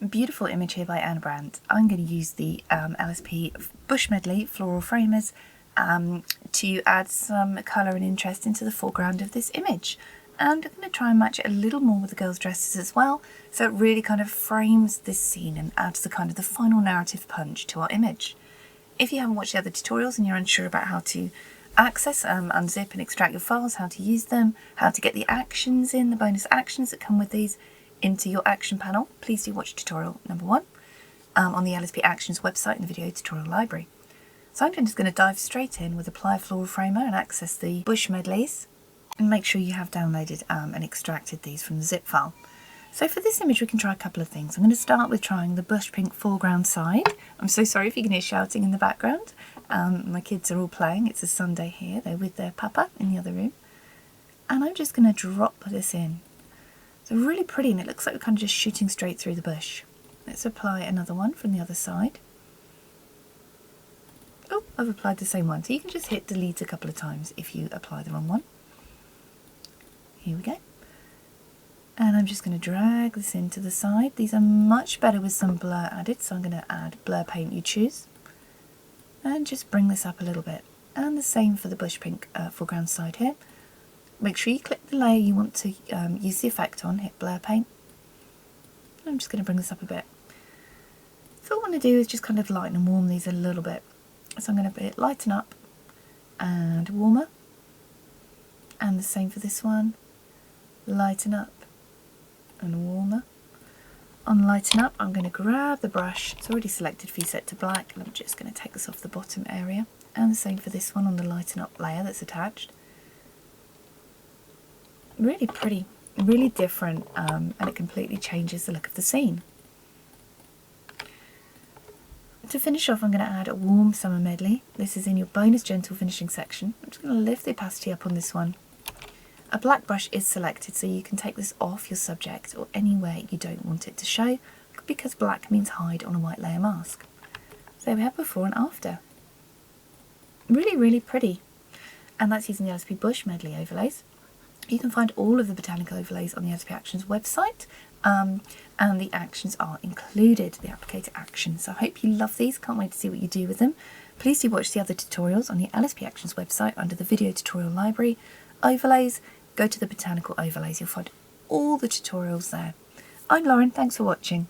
beautiful image here by Ana Brandt. I'm going to use the LSP Bush Medley Floral Framers to add some colour and interest into the foreground of this image. And I'm going to try and match it a little more with the girls' dresses as well, so it really kind of frames this scene and adds the kind of the final narrative punch to our image. If you haven't watched the other tutorials and you're unsure about how to access, unzip and extract your files, how to use them, how to get the actions in, the bonus actions that come with these, into your action panel, please do watch tutorial number 1 on the LSP Actions website in the video tutorial library. So I'm just going to dive straight in with Apply Floral Framer and access the Bush Medleys, and make sure you have downloaded and extracted these from the zip file. So for this image we can try a couple of things. I'm going to start with trying the Bush Pink foreground side. I'm so sorry if you can hear shouting in the background. My kids are all playing. It's a Sunday here. They're with their papa in the other room. And I'm just going to drop this in. It's really pretty and it looks like we're kind of just shooting straight through the bush. Let's apply another one from the other side. Oh, I've applied the same one. So you can just hit delete a couple of times if you apply the wrong one. Here we go. And I'm just going to drag this into the side. These are much better with some blur added, so I'm going to add blur paint you choose. And just bring this up a little bit. And the same for the Bush Pink foreground side here. Make sure you click the layer you want to use the effect on, hit blur paint. I'm just going to bring this up a bit. So what I want to do is just kind of lighten and warm these a little bit. So I'm going to hit lighten up and warmer. And the same for this one. Lighten up and warmer. On lighten up, I'm going to grab the brush. It's already selected for you, set to black, and I'm just going to take this off the bottom area. And the same for this one on the lighten up layer that's attached. Really pretty, really different, and it completely changes the look of the scene. To finish off, I'm going to add a warm summer medley. This is in your bonus gentle finishing section. I'm just going to lift the opacity up on this one. A black brush is selected, so you can take this off your subject or anywhere you don't want it to show, because black means hide on a white layer mask. So there we have before and after. Really, really pretty. And that's using the LSP Bush Medley Overlays. You can find all of the Botanical Overlays on the LSP Actions website, and the actions are included, the applicator actions. So I hope you love these, can't wait to see what you do with them. Please do watch the other tutorials on the LSP Actions website under the video tutorial library. Overlays, go to the Botanical Overlays, you'll find all the tutorials there. I'm Lauren, thanks for watching.